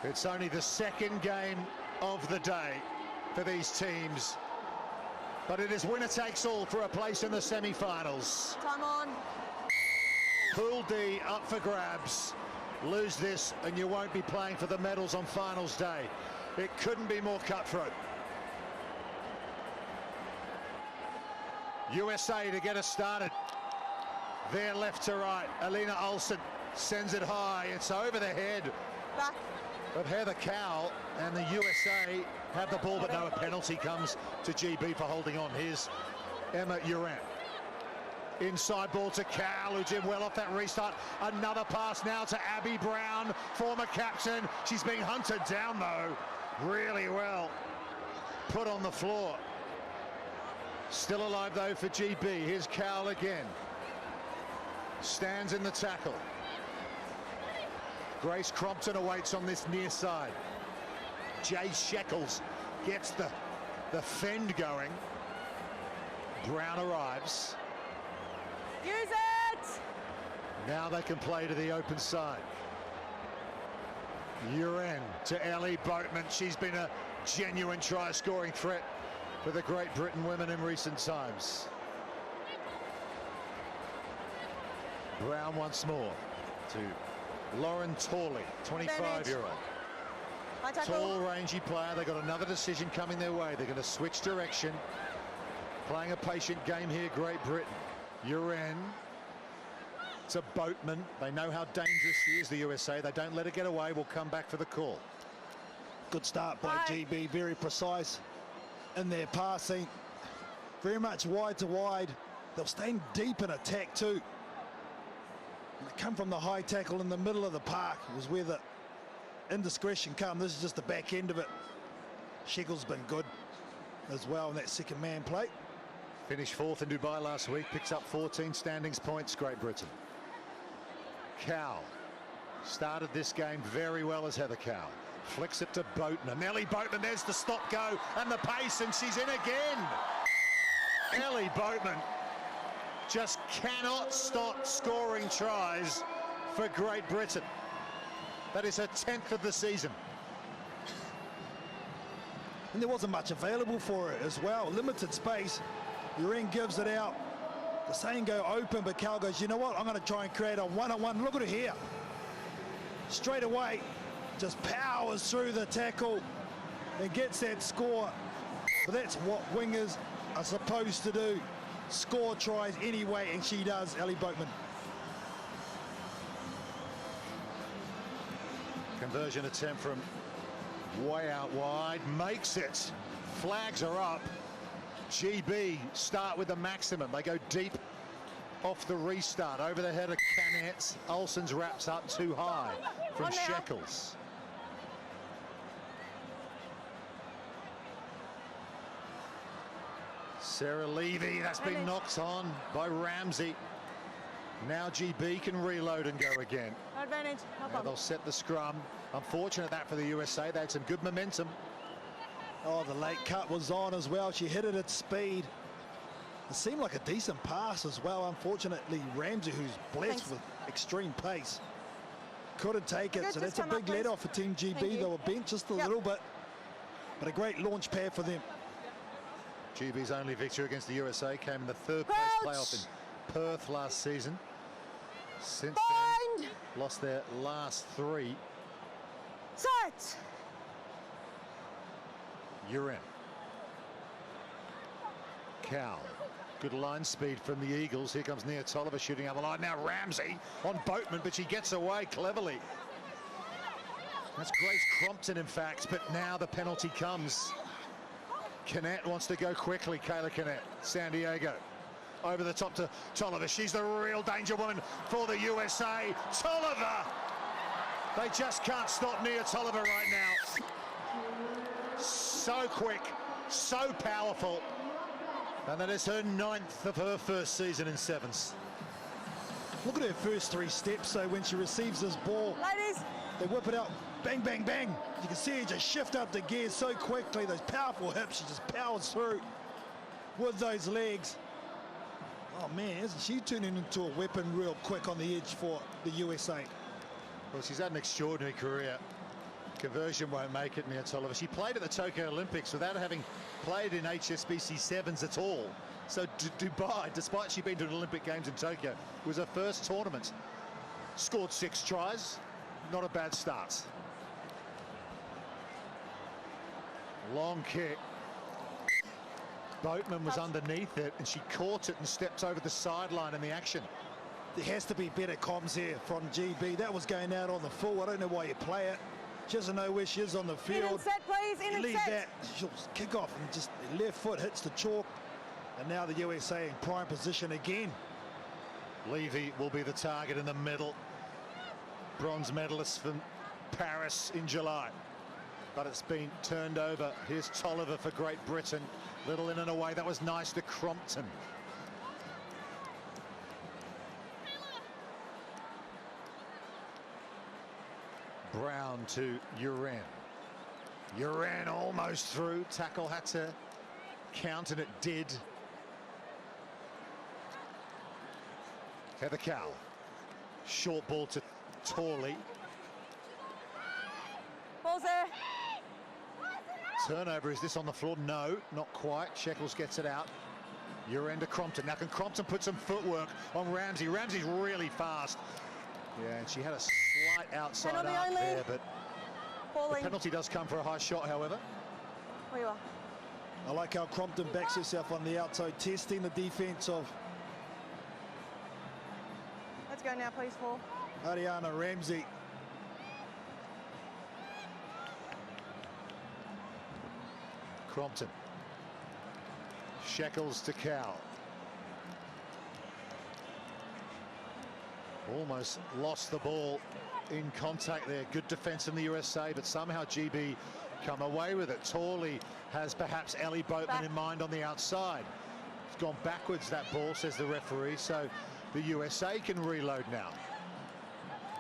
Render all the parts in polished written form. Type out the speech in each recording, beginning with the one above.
It's only the second game of the day for these teams, but it is winner takes all for a place in the semi-finals. Time on. Pool D up for grabs. Lose this and you won't be playing for the medals on finals day. It couldn't be more cutthroat. USA to get us started. There left to right. Alina Olsen sends it high. It's over the head Back. of Heather Cowell, and the USA have the ball, but no, a penalty comes to GB for holding on. Here's Emma Uran. Inside ball to Cowell, who did well off that restart. Another pass now to Abby Brown, former captain. She's being hunted down, though, really well. Put on the floor. Still alive, though, for GB. Here's Cowell again. Stands in the tackle. Grace Crompton awaits on this near side. Jay Shekels gets the fend going. Brown arrives. Use it! Now they can play to the open side. Uren to Ellie Boatman. She's been a genuine try-scoring threat for the Great Britain women in recent times. Brown once more to Lauren Torley, 25-year-old. Tall, rangy player. They've got another decision coming their way. They're going to switch direction. Playing a patient game here, Great Britain. Uren to Boatman. They know how dangerous she is, the USA. They don't let her get away. We'll come back for the call. Good start by GB, very precise in their passing. Very much wide to wide. They're staying deep in attack too. And they come from the high tackle in the middle of the park. It was where the indiscretion come. This is just the back end of it. Shekel's been good as well in that second man play. Finished fourth in Dubai last week, picks up 14 standings points, Great Britain. Cowell started this game very well as Heather Cowell. Flicks it to Boatman. Ellie Boatman, there's the stop go and the pace, and she's in again. Ellie Boatman just cannot stop scoring tries for Great Britain. That is her 10th of the season. And there wasn't much available for her as well. Limited space. Uren gives it out. The saying go open, but Cal goes, you know what? I'm going to try and create a one-on-one. Look at her here. Straight away, just powers through the tackle and gets that score. But that's what wingers are supposed to do. Score tries anyway, and she does, Ellie Boatman. Conversion attempt from way out wide, makes it. Flags are up. GB start with the maximum. They go deep off the restart. Over the head of Canet. Olsen's wraps up too high from Shekels. Sarah Levy, that's been knocked on by Ramsey. Now GB can reload and go again. Advantage. Now they'll set the scrum. Unfortunate that for the USA. They had some good momentum. Oh, the late cut was on as well. She hit it at speed. It seemed like a decent pass as well. Unfortunately, Ramsey, who's blessed with extreme pace, couldn't take it. So that's a big let off for Team GB. They were bent just a little bit, but a great launch pad for them. GB's only victory against the USA came in the third place playoff in Perth last season. Since then, lost their last three. Set. Uren. Cowell. Good line speed from the Eagles. Here comes Nia Tolliver shooting up the line. Now Ramsey on Boatman, but she gets away cleverly. That's Grace Crompton, in fact, but now the penalty comes. Canet wants to go quickly. Kayla Canet, San Diego. Over the top to Tolliver. She's the real danger woman for the USA. Tolliver! They just can't stop Nia Tolliver right now. So quick, so powerful. And that is her 9th of her first season in sevens. Look at her first 3 steps. So when she receives this ball, ladies, they whip it out, bang, bang, bang. You can see her just shift up the gear so quickly. Those powerful hips, she just powers through with those legs. Oh man, isn't she turning into a weapon real quick on the edge for the USA? Well, she's had an extraordinary career Conversion won't make it, Nia Tolliver. She played at the Tokyo Olympics without having played in HSBC Sevens at all. So Dubai, despite she been to the Olympic Games in Tokyo, was her first tournament. Scored 6 tries. Not a bad start. Long kick. Boatman was underneath it and she caught it and stepped over the sideline in the action. There has to be better comms here from GB. That was going out on the full. I don't know why you play it. She doesn't know where she is on the field. In and set, please. In and Leave set. that. She'll kick off and just left foot hits the chalk. And now the USA in prime position again. Levy will be the target in the middle. Bronze medalist from Paris in July. But it's been turned over. Here's Tolliver for Great Britain. Little in and away. That was nice to Crompton. Brown to Uren. Uren almost through. Tackle had to count and it did. Heather Cowell. Short ball to Torley. Ball's there. Turnover, is this on the floor? No, not quite. Shekels gets it out. Uren to Crompton. Now can Crompton put some footwork on Ramsey? Ramsey's really fast. Yeah, and she had a slight outside Penalty arc only. there, but Falling. the penalty does come for a high shot, however. Where you are. I like how Crompton backs herself on the outside, testing the defense of Let's go now, please, Paul. Ariana Ramsey. Crompton. Shekels to Cowell. Almost lost the ball in contact there. Good defense from the USA, but somehow GB come away with it. Torley has perhaps Ellie Boatman in mind on the outside. It's gone backwards, that ball, says the referee, so the USA can reload now.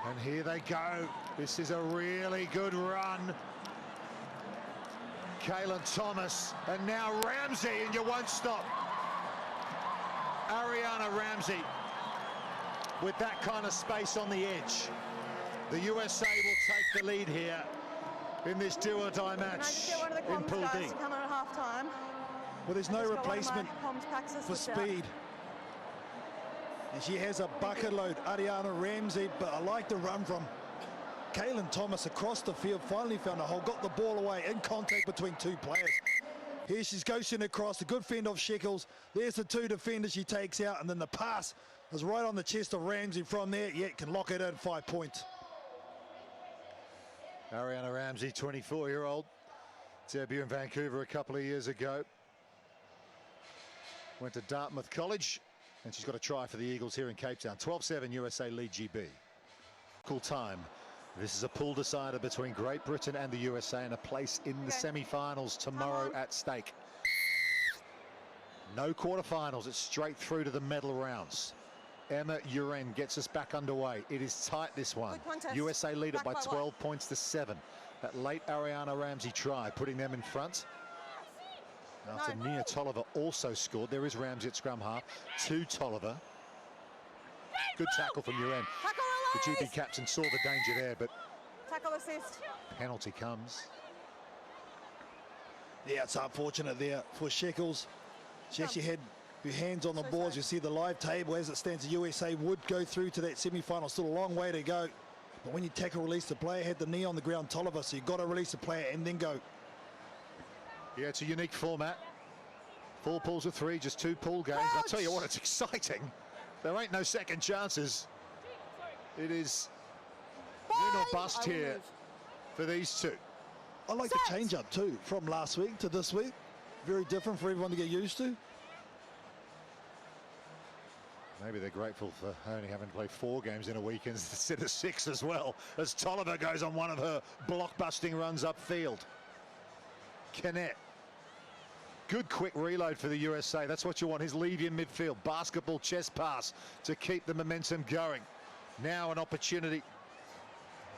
And here they go. This is a really good run. Kaylin Thomas, and now Ramsey, and you won't stop. Ariana Ramsey with that kind of space on the edge. The USA will take the lead here in this do-or-die match. Can I just get one of the in comms Pool guys D. to come in at half time? Well, there's no replacement for speed. speed. And she has a bucket load, Ariana Ramsey, but I like the run from Kaylin Thomas across the field. Finally found a hole, got the ball away in contact between two players. Here she's ghosting across, a good fend off Shekels. There's the two defenders she takes out, and then the pass is right on the chest of Ramsey from there. Yeah, can lock it in, 5 points. Ariana Ramsey, 24-year-old, debut in Vancouver a couple of years ago. Went to Dartmouth College, and she's got a try for the Eagles here in Cape Town. 12-7 USA lead GB. Cool time. This is a pool decider between Great Britain and the USA, and a place in the semi-finals tomorrow at stake. No quarterfinals, it's straight through to the medal rounds. Emma Uren gets us back underway. It is tight, this one. USA lead it by 12 points to 7. That late Ariana Ramsey try, putting them in front. After Nia Tolliver also scored. There is Ramsey at scrum half. To Tolliver. Good tackle from Uren. The GB captain saw the danger there, but tackle assist. Penalty comes. Yeah, it's unfortunate there for Shekels. She actually had her hands on the boards. You see the live table as it stands. The USA would go through to that semi-final. Still a long way to go. But when you tackle release the player, had the knee on the ground, Tolliver, so you've got to release the player and then go. Yeah, it's a unique format. 4 pools of 3, just 2 pool games. I'll tell you what, it's exciting. There ain't no second chances. It is win or bust here for these two. I like the change-up too, from last week to this week. Very different for everyone to get used to. Maybe they're grateful for only having to play 4 games in a weekend instead of 6 as well, as Tolliver goes on one of her block-busting runs upfield. Kennett. Good quick reload for the USA. That's what you want. His lead in midfield. Basketball chest pass to keep the momentum going. Now an opportunity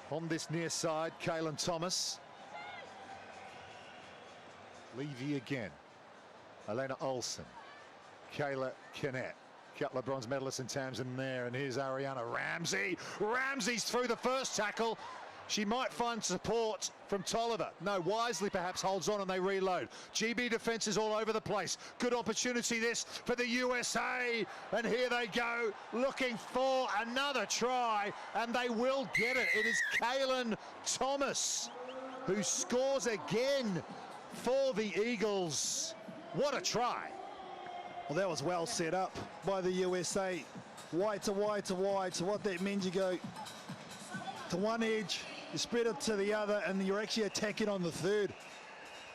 on this near side. Kaylin Thomas. Levy again. Elena Olsen. Kayla Kennett. Couple of bronze medalists in Tamsin there. And here's Ariana Ramsey. Ramsey's through the first tackle. She might find support from Tolliver. No, wisely perhaps holds on and they reload. GB defence is all over the place. Good opportunity this for the USA. And here they go, looking for another try, and they will get it. It is Kaylin Thomas who scores again for the Eagles. What a try. Well, that was well set up by the USA. Wide to wide to wide. So what that means, you go to one edge, you spread it to the other, and you're actually attacking on the third.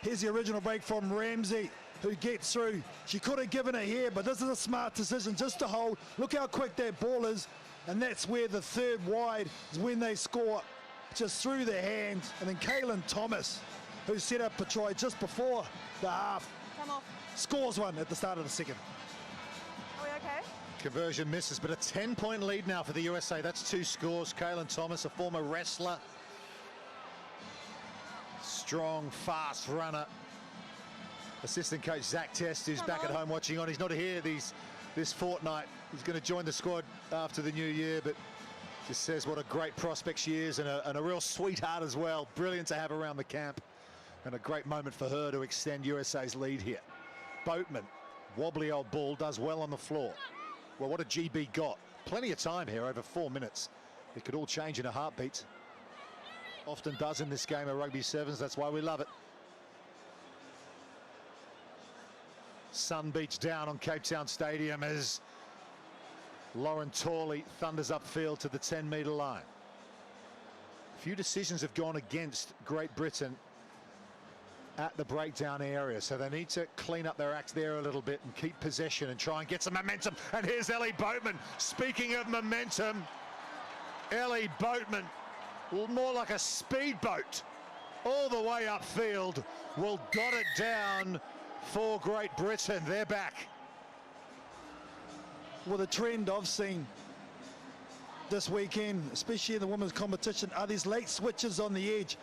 Here's the original break from Ramsey, who gets through. She could have given it here, but this is a smart decision just to hold. Look how quick that ball is, and that's where the third wide is when they score, just through their hands. And then Kaylin Thomas, who set up a try just before the half, Come off. scores one at the start of the second. Are we okay? Conversion misses, but a 10-point lead now for the USA. That's 2 scores. Kaylin Thomas, a former wrestler. Strong, fast runner. Assistant coach Zach Test, who's back at home watching on. He's not here this fortnight. He's going to join the squad after the new year, but just says what a great prospect she is, and a real sweetheart as well. Brilliant to have around the camp, and a great moment for her to extend USA's lead here. Boatman, wobbly old ball, does well on the floor. Well, what a GB got. Plenty of time here, over 4 minutes. It could all change in a heartbeat. Often does in this game of rugby sevens. That's why we love it. Sun beats down on Cape Town Stadium as Lauren Torley thunders upfield to the 10-metre line. A few decisions have gone against Great Britain at the breakdown area, so they need to clean up their act there a little bit and keep possession and try and get some momentum. And here's Ellie Boatman. Speaking of momentum, Ellie Boatman, more like a speedboat, all the way upfield, will dot it down for Great Britain. They're back. Well, the trend I've seen this weekend, especially in the women's competition, are these late switches on the edge.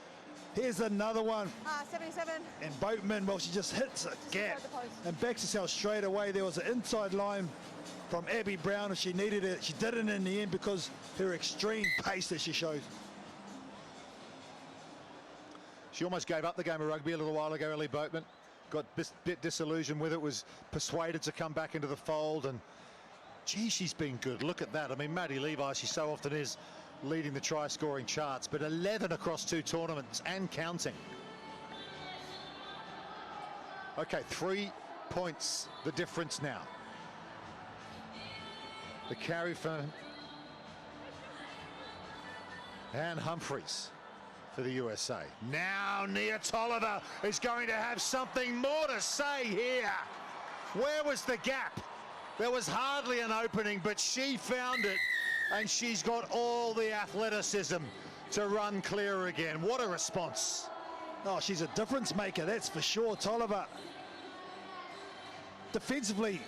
Here's another one. 77. And Boatman, well, she just hits a gap and backs herself straight away. There was an inside line from Abby Brown if she needed it. She did it in the end because her extreme pace that she shows. She almost gave up the game of rugby a little while ago, Ellie Boatman. Got a bit disillusioned with it, was persuaded to come back into the fold, and gee, she's been good. Look at that. I mean, Maddie Levi, she so often is leading the try-scoring charts, but 11 across 2 tournaments and counting. Okay, 3 points the difference now. The carry from Anne Humphreys for the USA. Now Nia Tolliver is going to have something more to say here. Where was the gap? There was hardly an opening, but she found it, and she's got all the athleticism to run clear again. What a response. Oh, she's a difference maker, that's for sure, Tolliver. Defensively,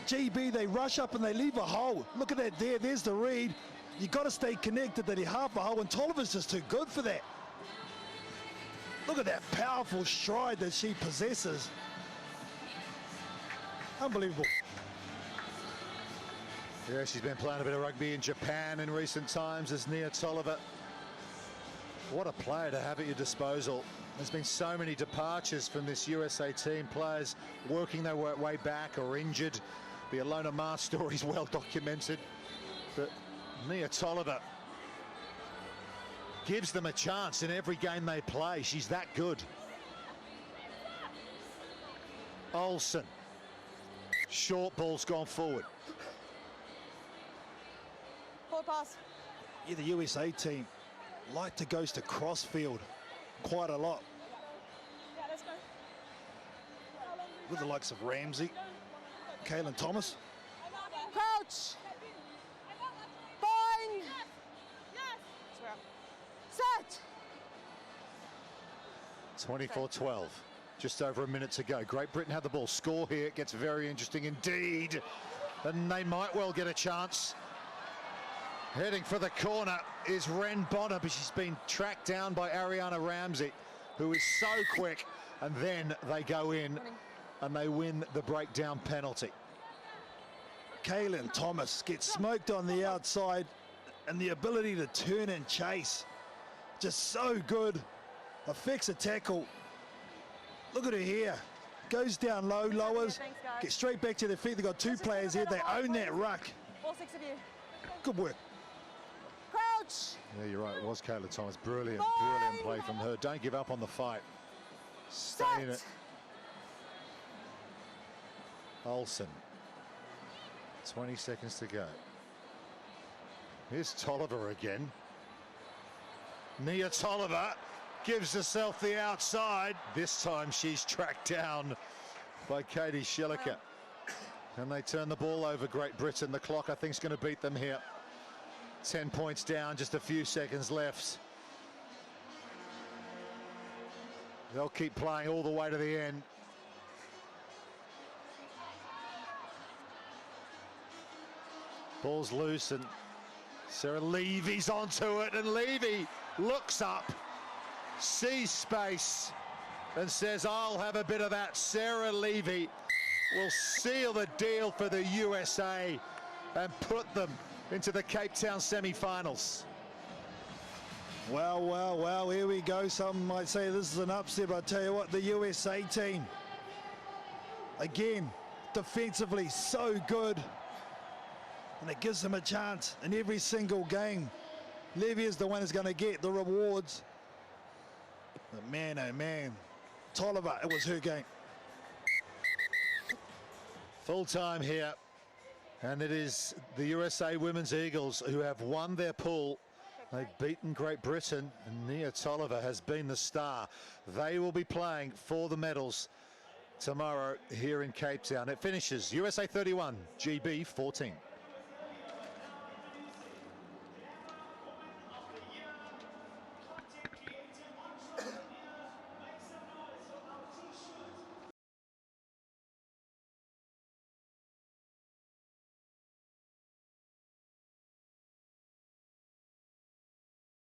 GB, they rush up and they leave a hole. Look at that there, there's the read. You got to stay connected to the half a hole, and Tolliver's just too good for that. Look at that powerful stride that she possesses. Unbelievable. Yeah, she's been playing a bit of rugby in Japan in recent times as Nia Tolliver. What a player to have at your disposal. There's been so many departures from this USA team, players working their way back or injured. The Alona Mar story is well documented, but Nia Tolliver gives them a chance in every game they play. She's that good. Olsen. Short ball's gone forward. Forward pass. Yeah, the USA team like to go to crossfield quite a lot. Yeah, let's go. With the likes of Ramsey, Kaylin Thomas. Crouch. Bind. Set. 24-12. Just over a minute to go. Great Britain had the ball. Score here. It gets very interesting indeed. And they might well get a chance. Heading for the corner is Ren Bonner, but she's been tracked down by Ariana Ramsey, who is so quick. And then they go in and they win the breakdown penalty. Kaylin Thomas gets smoked on the outside, and the ability to turn and chase. just so good. Affects a tackle. Look at her here. Goes down low, lowers, Thanks, guys. gets straight back to their feet. They've got two players here. They own that ruck. All 6 of you. Good work. Crouch. Yeah, you're right. It was Kayla Thomas. Brilliant, Bye. brilliant play from her. Don't give up on the fight. Stay in it. Olsen. 20 seconds to go. Here's Tolliver again. Nia Tolliver gives herself the outside. This time she's tracked down by Katie Schilliker. And they turn the ball over, Great Britain. The clock, I think, is going to beat them here. 10 points down, just a few seconds left. They'll keep playing all the way to the end. Ball's loose and Sarah Levy's onto it, and Levy looks up, sees space and says, I'll have a bit of that. Sarah Levy will seal the deal for the USA and put them into the Cape Town semi-finals. Well, well, well, here we go. Some might say this is an upset, but I tell you what, the USA team, again, defensively so good. And it gives them a chance in every single game. Levy is the one who's going to get the rewards. But man, oh man, Tolliver, it was her game. Full time here. And it is the USA Women's Eagles who have won their pool. They've beaten Great Britain, and Nia Tolliver has been the star. They will be playing for the medals tomorrow here in Cape Town. It finishes USA 31, GB 14.